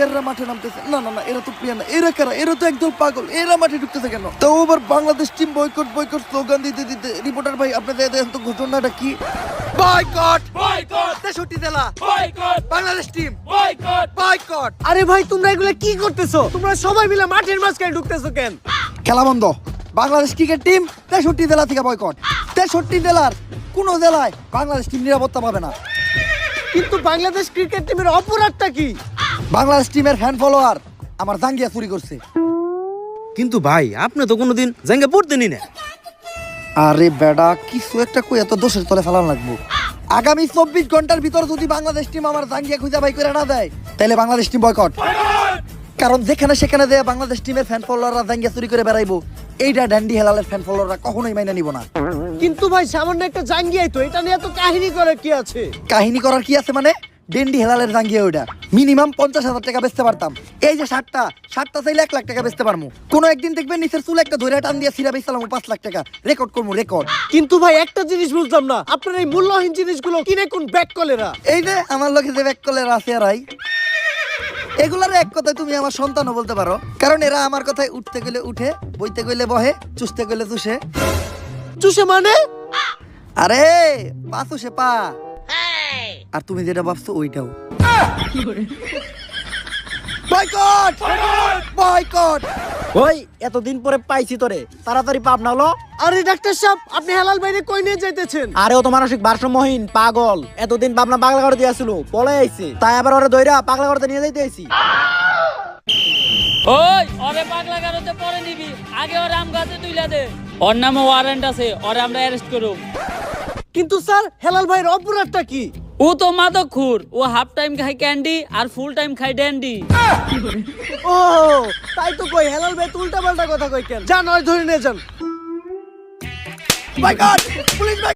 প্লেয়াররা মাঠে নামতেছে। না না না, এরা তো প্লেয়ার না, এরা কারা? এরা তো একদম পাগল, এরা মাঠে ঢুকতেছে কেন? তো আবার Bangladesh team boycott boycott slogan দিতে দিতে রিপোর্টার ভাই আপনাদের দেখেন তো ঘটনাটা কি? বয়কট বয়কট 63 জেলা boycott Bangladesh team boycott boycott. আরে ভাই তোমরা এগুলা কি করতেছো? তোমরা সবাই মিলে মাঠের মাঝখানে ঢুকতেছো কেন? খেলা বন্ধ। বাংলাদেশ ক্রিকেট টিম 63 জেলা থেকে বয়কট। 63 জেলার কোন জেলায় বাংলাদেশ টিম নিরাপত্তা পাবে না। কিন্তু বাংলাদেশ ক্রিকেট টিমের অপরাধটা কি? বাংলাদেশ টিমের ফ্যান ফলোয়ার আমার জাঙ্গিয়া চুরি করছে। কিন্তু ভাই আপনি তো কোনোদিন জাঙ্গা পড়তেনি না। আরে বেডা, কিছু একটা কই এত দোষের তলে ফেলানো লাগবো। আগামী 24 ঘন্টার ভিতর যদি বাংলাদেশ টিম আমার জাঙ্গিয়া খুঁজে বাই করে না দেয় তাহলে বাংলাদেশ টিম বয়কট। কারণ যেখানে সেখানে দেয়া বাংলাদেশ টিমের ফ্যান ফলোয়াররা জাঙ্গিয়া চুরি করে বেড়াইবো, এইটা ড্যান্ডি হেলালের ফ্যান ফলোয়াররা কখনোই মাইনা নিব না। কিন্তু ভাই সামান্য একটা জাঙ্গিয়াই তো, এটা নিয়ে এত কাহিনী করে কি আছে? কাহিনী করার কি আছে মানে? ডেন্ডি হেলালের জাঙ্গিয়া ওইটা মিনিমাম 50,000 টাকা বেচতে পারতাম। এই যে শার্টটা চাইলে 1 লাখ টাকা বেচতে পারবো। কোনো একদিন দেখবেন নিচের চুল একটা ধরে টান দিয়ে সিরা বেচলাম 5 লাখ টাকা রেকর্ড করবো, রেকর্ড। কিন্তু ভাই একটা জিনিস বুঝলাম না, আপনার এই মূল্যহীন জিনিসগুলো কিনে কোন ব্যাক কলেরা? এই যে আমার লোকে যে ব্যাক কলের আছে এরাই, এগুলার এক কথায় তুমি আমার সন্তানও বলতে পারো। কারণ এরা আমার কথায় উঠতে গেলে উঠে, বইতে গেলে বহে, চুষতে গেলে চুষে। চুষে মানে? আরে পা চুষে পা। আর তুমি যেটা ভাবছো ওইটাও। Boycott boycott. ওই এতদিন পরে পাইছি তোরে, তাড়াতাড়ি পাপ না হলো। আরে ডাক্তার সাহেব, আপনি হেলাল বাইরে কই নিয়ে যাইতেছেন? আরে ও তো মানসিক ভারসাম্যহীন পাগল। এতদিন ভাবনা পাগলা করে দিয়েছিল, পলে আইছে, তাই আবার ওরে দইরা পাগলা করতে নিয়ে যাইতে আইছি। ওই ওরে পাগলা গারোতে পরে নিবি, আগে ওর আম গাছে তুইলা দে। ওর নামে ওয়ারেন্ট আছে, ওরে আমরা অ্যারেস্ট করব। কিন্তু স্যার হেলাল ভাইয়ের অপরাধটা কি? ও তো মাদকখোর, ও হাফ টাইম খায় ক্যান্ডি আর ফুল টাইম খায় ড্যান্ডি। ও তাই তো কই, হেলাল ভাই উল্টা পাল্টা কথা কই কেন? যান ওই ধরে নিয়ে যান। Boycott police.